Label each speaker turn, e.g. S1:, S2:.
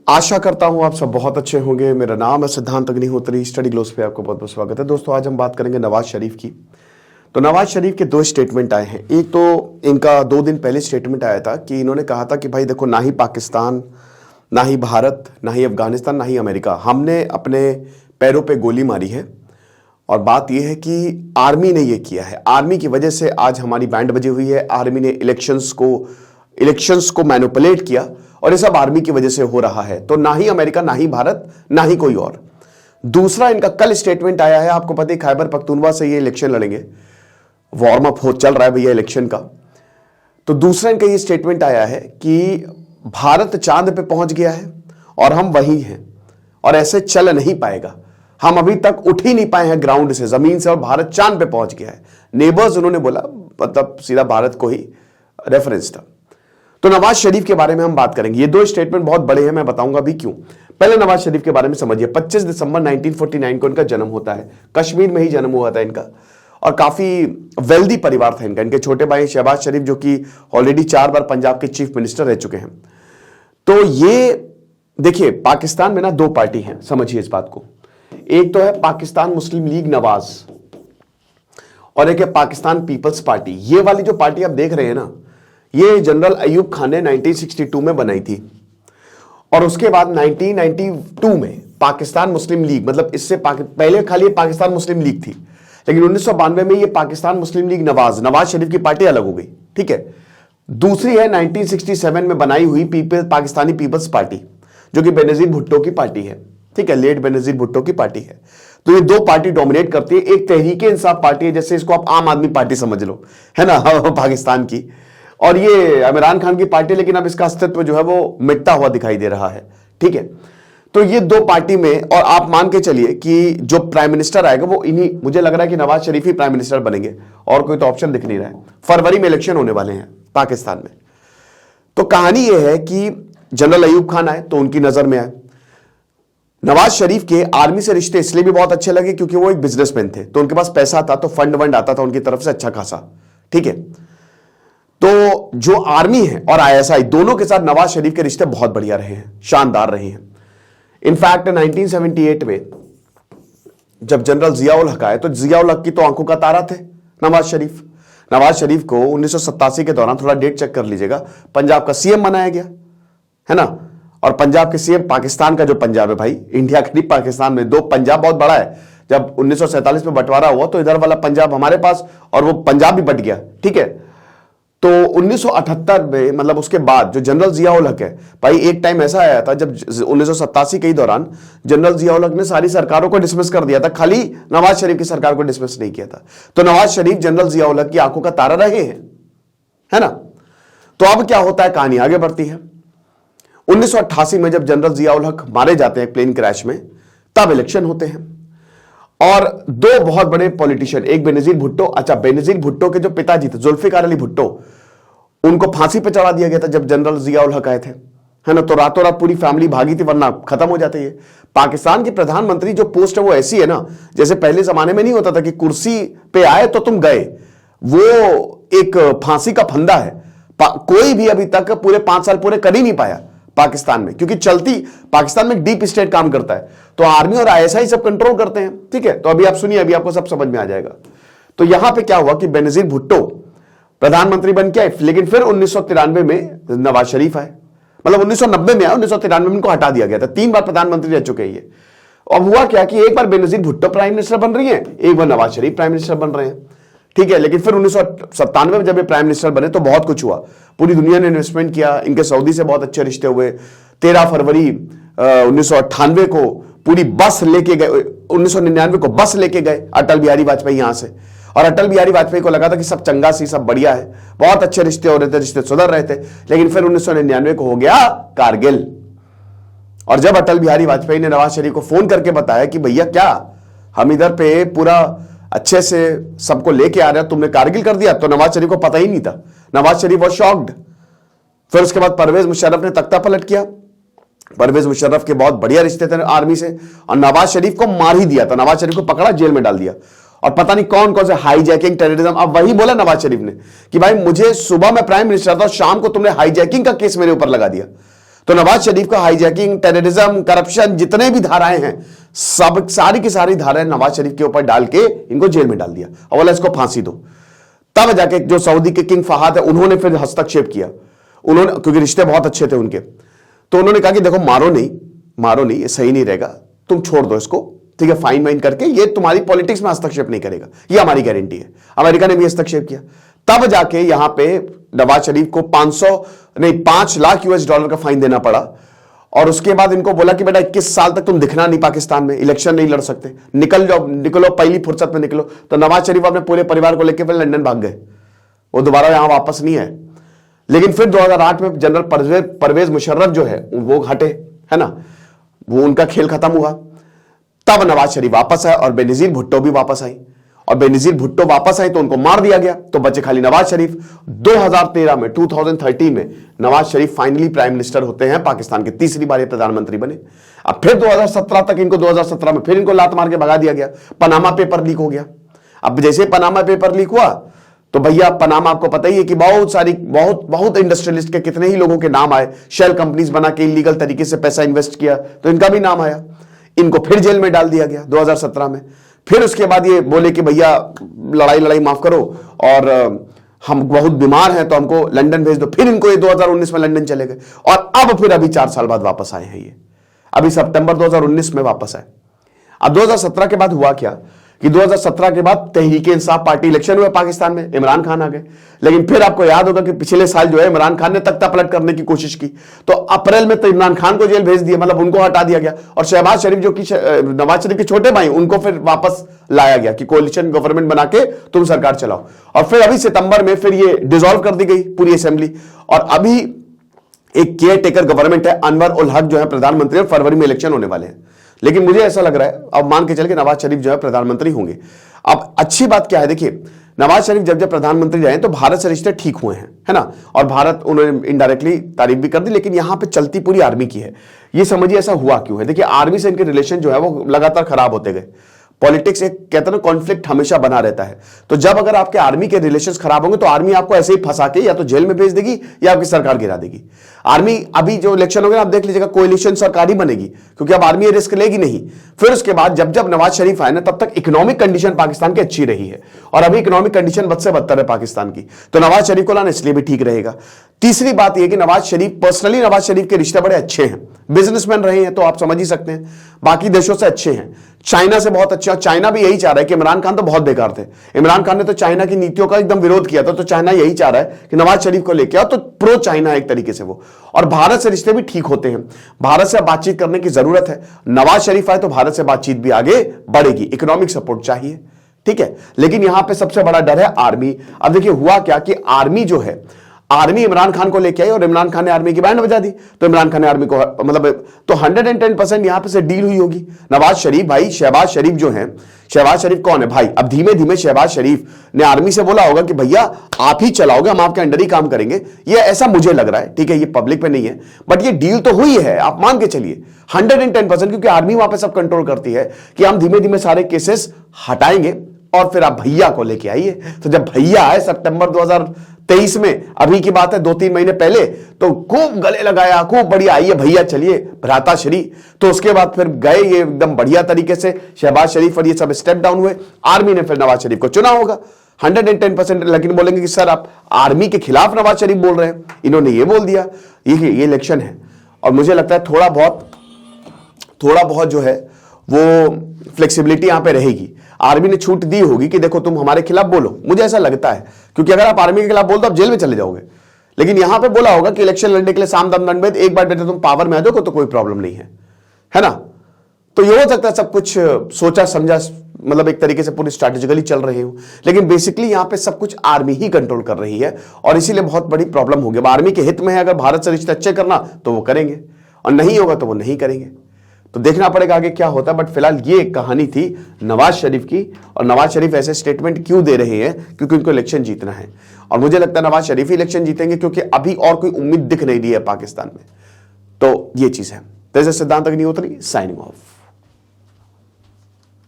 S1: आशा करता हूं आप सब बहुत अच्छे होंगे। मेरा नाम है सिद्धांत अग्निहोत्री। स्टडी ग्लोस पे आपको बहुत बहुत स्वागत है। दोस्तों आज हम बात करेंगे नवाज शरीफ की। तो नवाज शरीफ के दो स्टेटमेंट आए हैं। एक तो इनका 2 दिन पहले स्टेटमेंट आया था कि इन्होंने कहा था कि भाई देखो, ना ही पाकिस्तान, ना ही भारत, ना ही अफगानिस्तान, ना ही अमेरिका, हमने अपने पैरों पर गोली मारी है। और बात यह है कि आर्मी ने यह किया है, आर्मी की वजह से आज हमारी बैंड बजी हुई है। आर्मी ने इलेक्शंस को मैनिपुलेट किया और ये सब आर्मी की वजह से हो रहा है। तो ना ही अमेरिका, ना ही भारत, ना ही कोई और। दूसरा इनका कल स्टेटमेंट आया है, आपको पता है खैबर पख्तूनवा से ये इलेक्शन लड़ेंगे, वार्म अप हो चल रहा है भैया इलेक्शन का। तो दूसरा इनका ये स्टेटमेंट आया है कि भारत चांद पे पहुंच गया है और हम वही हैं और ऐसे चल नहीं पाएगा। हम अभी तक उठ ही नहीं पाए हैं ग्राउंड से, जमीन से, और भारत चांद पे पहुंच गया है। नेबर्स उन्होंने बोला, मतलब सीधा भारत को ही रेफरेंस था। तो नवाज शरीफ के बारे में हम बात करेंगे। ये दो स्टेटमेंट बहुत बड़े हैं, मैं बताऊंगा भी क्यों। पहले नवाज शरीफ के बारे में समझिए। 25 दिसंबर 1949 को इनका जन्म होता है। कश्मीर में ही जन्म हुआ था इनका और काफी वेल्दी परिवार था इनका। इनके छोटे भाई शहबाज शरीफ, जो कि ऑलरेडी 4 बार पंजाब के चीफ मिनिस्टर रह चुके हैं। तो ये देखिए, पाकिस्तान में ना 2 पार्टी हैं, समझिए इस बात को। एक तो है पाकिस्तान मुस्लिम लीग नवाज और एक है पाकिस्तान पीपल्स पार्टी। ये वाली जो पार्टी आप देख रहे हैं ना, ये जनरल अयूब खान ने 1962 में बनाई थी और उसके बाद 1992 में पाकिस्तान मुस्लिम लीग, मतलब इससे पहले खाली पाकिस्तान मुस्लिम लीग थी, लेकिन 1992 में ये पाकिस्तान मुस्लिम लीग नवाज शरीफ की पार्टी अलग हो गई। ठीक है। दूसरी है 1967 में बनाई हुई पाकिस्तानी पीपल्स पार्टी, जो कि बेनजीर भुट्टो की पार्टी है। ठीक है, लेट बेनजीर भुट्टो की पार्टी है। तो ये 2 पार्टी डोमिनेट करती है। एक तहरीके इंसाफ पार्टी है, जैसे इसको आप आम आदमी पार्टी समझ लो, है ना, पाकिस्तान की। और ये इमरान खान की पार्टी, लेकिन अब इसका अस्तित्व जो है वो मिटता हुआ दिखाई दे रहा है। ठीक है। तो ये 2 पार्टी में, और आप मान के चलिए कि जो प्राइम मिनिस्टर आएगा वो इन्हीं, मुझे लग रहा है कि नवाज शरीफ ही प्राइम मिनिस्टर बनेंगे, और कोई तो ऑप्शन दिख नहीं रहा है। फरवरी में इलेक्शन होने वाले हैं पाकिस्तान में। तो कहानी यह है कि जनरल अयूब खान आए तो उनकी नजर में आए। नवाज शरीफ के आर्मी से रिश्ते इसलिए भी बहुत अच्छे लगे क्योंकि वो एक बिजनेसमैन थे, तो उनके पास पैसा था, तो फंड वंड आता था उनकी तरफ से अच्छा खासा। ठीक है। तो जो आर्मी है और आईएसआई, दोनों के साथ नवाज शरीफ के रिश्ते बहुत बढ़िया रहे हैं, शानदार रहे हैं। इनफैक्ट 1978 में जब जनरल जियाउल हक आए, तो जियाउल हक की तो आंखों का तारा थे नवाज शरीफ। नवाज शरीफ को 1987 के दौरान, थोड़ा डेट चेक कर लीजिएगा, पंजाब का सीएम बनाया गया, है ना। और पंजाब के सीएम, पाकिस्तान का जो पंजाब है भाई, इंडिया का नहीं, पाकिस्तान में 2 पंजाब बहुत बड़ा है। जब 1947 में बंटवारा हुआ तो इधर वाला पंजाब हमारे पास और वो पंजाब भी बट गया। ठीक है। तो 1978 में, मतलब उसके बाद जो जनरल जियाउल हक है भाई, एक टाइम ऐसा आया था जब 1987 के दौरान जनरल जियाउल हक ने सारी सरकारों को डिसमिस कर दिया था, खाली नवाज शरीफ की सरकार को डिसमिस नहीं किया था। तो नवाज शरीफ जनरल जियाउल हक की आंखों का तारा रहे हैं, है ना। तो अब क्या होता है, कहानी आगे बढ़ती है। 1988 में जब जनरल जियाउल हक मारे जाते हैं प्लेन क्रैश में, तब इलेक्शन होते हैं और 2 बहुत बड़े पॉलिटिशियन, एक बेनजीर भुट्टो, अच्छा बेनजीर भुट्टो के जो पिताजी थे जुल्फिकार अली भुट्टो, उनको फांसी पे चढ़ा दिया गया था जब जनरल जियाउल हक आए थे, है ना। तो रातों रात पूरी फैमिली भागी थी, वरना खत्म हो जाते ये। पाकिस्तान की प्रधानमंत्री जो पोस्ट है वो ऐसी है ना, जैसे पहले जमाने में नहीं होता था कि कुर्सी पे आए तो तुम गए, वो एक फांसी का फंदा है। कोई भी अभी तक पूरे 5 साल पूरे कर ही नहीं पाया पाकिस्तान में, क्योंकि चलती पाकिस्तान में डीप स्टेट काम करता है, तो आर्मी और आईएसआई सब कंट्रोल करते हैं। ठीक है। तो अभी आप सुनिए, अभी आपको सब समझ में आ जाएगा। तो यहां पे क्या हुआ कि बेनजीर भुट्टो प्रधानमंत्री बन के आए, लेकिन फिर 1993 में नवाज शरीफ आए, मतलब 1990 में आए, 1993 में इनको हटा दिया गया था। 3 बार प्रधानमंत्री रह चुके हैं ये। अब हुआ क्या कि एक बार बेनजीर भुट्टो प्राइम मिनिस्टर बन रही है, एक बार नवाज शरीफ प्राइम मिनिस्टर बन रहे हैं। ठीक है। लेकिन फिर 1997 में जब ये प्राइम मिनिस्टर बने तो बहुत कुछ हुआ, पूरी दुनिया ने इन्वेस्टमेंट किया, इनके सऊदी से बहुत अच्छे रिश्ते हुए। 13 फरवरी 1998 को पूरी बस लेके गए, 1999 को बस लेके गए अटल बिहारी वाजपेयी यहां से, और अटल बिहारी वाजपेयी को लगा था कि सब चंगा सी, सब बढ़िया है, बहुत अच्छे रिश्ते हो रहे थे, रिश्ते सुधर रहे थे। लेकिन फिर 1999 को हो गया कारगिल, और जब अटल बिहारी वाजपेयी ने नवाज शरीफ को फोन करके बताया कि भैया क्या हम इधर पे पूरा अच्छे से सबको लेके आ रहे हैं, तुमने कारगिल कर दिया, तो नवाज शरीफ को पता ही नहीं था। Nawaz Sharif was shocked. फिर उसके बाद परवेज मुशर्रफ ने तख्ता पलट किया। परवेज मुशर्रफ के बहुत बढ़िया रिश्ते थे आर्मी से, और नवाज शरीफ को मार ही दिया था। नवाज शरीफ को पकड़ा, जेल में डाल दिया, और पता नहीं कौन कौन से हाईजैकिंग, टेररिज्म। अब वही बोला नवाज शरीफ ने कि भाई मुझे सुबह में प्राइम मिनिस्टर था और शाम को तुमने हाईजैकिंग का केस मेरे ऊपर लगा दिया। तो नवाज शरीफ का हाईजैकिंग, टेररिज्म, करप्शन, जितने भी धाराएं हैं, सब सारी की सारी धाराएं नवाज शरीफ के ऊपर डाल के इनको जेल में डाल दिया और बोला इसको फांसी दो। तब जाके जो सऊदी के किंग फहाद है उन्होंने फिर हस्तक्षेप किया, उन्होंने, क्योंकि रिश्ते बहुत अच्छे थे उनके, तो उन्होंने कहा कि देखो मारो नहीं, ये सही नहीं रहेगा, तुम छोड़ दो इसको, ठीक है, फाइन वाइन करके, ये तुम्हारी पॉलिटिक्स में हस्तक्षेप नहीं करेगा, ये हमारी गारंटी है। अमेरिका ने भी हस्तक्षेप किया। तब जाके यहां पे नवाज शरीफ को 5 लाख US$ का फाइन देना पड़ा और उसके बाद इनको बोला कि बेटा 21 साल तक तुम दिखना नहीं पाकिस्तान में, इलेक्शन नहीं लड़ सकते, निकलो पहली फुर्सत में निकलो। तो नवाज शरीफ अपने पूरे परिवार को लेकर फिर लंदन भाग गए, वो दोबारा यहां वापस नहीं आए। लेकिन फिर 2008 में जनरल परवेज मुशर्रफ जो है वो हटे, है ना, वो उनका खेल खत्म हुआ। तब नवाज शरीफ वापस आए और बेनजीर भुट्टो भी वापस आई, और बेनजीर भुट्टो वापस आई तो उनको मार दिया गया, तो बचे खाली नवाज शरीफ। 2013 में Nawaz Sharif finally prime minister होते हैं पाकिस्तान के, तीसरी बार ये प्रधानमंत्री बने। अब फिर 2017 तक इनको, 2017 में फिर इनको लात मार के भगा दिया गया, पनामा पेपर लीक हो गया। अब जैसे पनामा पेपर लीक हुआ तो भैया पनामा आपको पता ही है कि बहुत इंडस्ट्रियलिस्ट के कितने ही लोगों के नाम आए, शेल कंपनीज बना के इलीगल तरीके से पैसा इन्वेस्ट किया तो इनका भी नाम आया। इनको फिर जेल में डाल दिया गया 2017 में। फिर उसके बाद ये बोले कि भैया लड़ाई माफ करो और हम बहुत बीमार हैं तो हमको लंदन भेज दो। फिर इनको ये 2019 में लंदन चले गए और अब फिर अभी 4 साल बाद वापस आए हैं। ये अभी सितंबर 2019 में वापस आए। अब 2017 के बाद हुआ क्या कि 2017 के बाद तहरीक-ए-इंसाफ पार्टी इलेक्शन हुए पाकिस्तान में, इमरान खान आ गए। लेकिन फिर आपको याद होगा कि पिछले साल जो है इमरान खान ने तख्ता पलट करने की कोशिश की, तो अप्रैल में तो इमरान खान को जेल भेज दिया, मतलब उनको हटा दिया गया। और शहबाज शरीफ जो कि नवाज शरीफ के छोटे भाई, उनको फिर वापस लाया गया कि कोalition गवर्नमेंट बना के तुम सरकार चलाओ। और फिर अभी सितंबर में फिर ये डिसॉल्व कर दी गई पूरी असेंबली और अभी एक केयर टेकर गवर्नमेंट है, अनवर उल हक जो है प्रधानमंत्री, और फरवरी में इलेक्शन होने वाले हैं। लेकिन मुझे ऐसा लग रहा है, अब मान के चल के नवाज शरीफ जो है प्रधानमंत्री होंगे। अब अच्छी बात क्या है, देखिए नवाज शरीफ जब प्रधानमंत्री रहे तो भारत से रिश्ते ठीक हुए हैं, है ना, और भारत, उन्होंने इनडायरेक्टली तारीफ भी कर दी। लेकिन यहां पे चलती पूरी आर्मी की है। ये समझिए ऐसा हुआ क्यों है। देखिए आर्मी से इनके रिलेशन जो है वो लगातार खराब होते गए। पॉलिटिक्स एक कहते हैं ना, कॉन्फ्लिक्ट हमेशा बना रहता है। तो जब अगर आपके आर्मी के रिलेशंस खराब होंगे तो आर्मी आपको ऐसे ही फंसा के या तो जेल में भेज देगी या आपकी सरकार गिरा देगी। आर्मी अभी जो इलेक्शन होगा आप देख लीजिएगा, कोएलिशन सरकार ही बनेगी क्योंकि अब आर्मी रिस्क लेगी नहीं। फिर उसके बाद जब नवाज शरीफ आए ना, तब तक इकोनॉमिक कंडीशन पाकिस्तान की अच्छी रही है और अभी इकोनॉमिक कंडीशन बद से बदतर है पाकिस्तान की, तो नवाज शरीफ को लाना इसलिए भी ठीक रहेगा। तीसरी बात यह कि नवाज शरीफ पर्सनली, नवाज शरीफ के रिश्ते बड़े अच्छे हैं, बिजनेसमैन रहे हैं तो आप समझ ही सकते हैं, बाकी देशों से अच्छे हैं, चाइना से बहुत अच्छे। और चाइना भी यही चाह रहा है कि इमरान खान तो बहुत बेकार थे, इमरान खान ने तो चाइना की नीतियों का एकदम विरोध किया था, तो चाइना यही चाह रहा है कि नवाज शरीफ को लेके आओ, तो प्रो चाइना एक तरीके से वो। और भारत से रिश्ते भी ठीक होते हैं, भारत से बातचीत करने की जरूरत है। नवाज शरीफ आए तो भारत से बातचीत भी आगे बढ़ेगी, इकोनॉमिक सपोर्ट चाहिए, ठीक है। लेकिन यहां पे सबसे बड़ा डर है आर्मी। अब देखिए हुआ क्या कि आर्मी जो है, आर्मी इमरान खान को लेके आई और इमरान खान ने आर्मी की बैंड बजा दी, तो इमरान खान ने आर्मी को, मतलब तो 110% यहां पे से डील हुई होगी। नवाज शरीफ भाई, शहबाज शरीफ जो हैं, शहबाज शरीफ कौन है भाई, अब धीमे धीमे शहबाज शरीफ ने आर्मी से बोला होगा कि भैया आप ही चलाओगे, हम आपके अंडर ही काम करेंगे, ये ऐसा मुझे लग रहा है, ठीक है, ये पब्लिक पे नहीं है बट ये डील तो हुई है, आप मान के चलिए 110%, क्योंकि आर्मी वहां पे सब कंट्रोल करती है कि हम धीमे धीमे सारे केसेस हटाएंगे और फिर आप भैया को लेके आइए। तो जब भैया आए सितंबर 2023 में, अभी की बात है 2-3 महीने पहले, तो खूब गले लगाया, खूब बढ़िया, आइए भैया चलिए भ्राताश्री। तो उसके बाद फिर गए ये एकदम बढ़िया तरीके से शहबाज शरीफ और ये सब स्टेप डाउन हुए। आर्मी ने फिर नवाज शरीफ को चुना होगा 110%। लेकिन बोलेंगे कि सर आप आर्मी के खिलाफ नवाज शरीफ बोल रहे हैं, इन्होंने ये बोल दिया, ये इलेक्शन है। और मुझे लगता है थोड़ा बहुत जो है वो फ्लेक्सिबिलिटी यहां पे रहेगी। आर्मी ने छूट दी होगी कि देखो तुम हमारे खिलाफ बोलो, मुझे ऐसा लगता है, क्योंकि अगर आप आर्मी के खिलाफ बोल दो आप जेल में चले जाओगे। लेकिन यहां पे बोला होगा कि इलेक्शन लड़ने के लिए साम दम दंड भेद, एक बार बेटे तुम पावर में आ जाओगे तो कोई प्रॉब्लम नहीं है ना। तो ये हो सकता है सब कुछ सोचा समझा, मतलब एक तरीके से पूरी स्ट्रैटेजिकली चल रही हो, लेकिन बेसिकली यहां पे सब कुछ आर्मी ही कंट्रोल कर रही है और इसीलिए बहुत बड़ी प्रॉब्लम होगी। आर्मी के हित में है अगर भारत से रिश्ते अच्छे करना तो वो करेंगे, और नहीं होगा तो वो नहीं करेंगे। तो देखना पड़ेगा आगे क्या होता है। बट फिलहाल ये कहानी थी नवाज शरीफ की, और नवाज शरीफ ऐसे स्टेटमेंट क्यों दे रहे हैं, क्योंकि उनको इलेक्शन जीतना है। और मुझे लगता है नवाज शरीफ ही इलेक्शन जीतेंगे, क्योंकि अभी और कोई उम्मीद दिख नहीं रही है पाकिस्तान में। तो ये चीज है। सिद्धांत अग्निहोत्री साइनिंग ऑफ।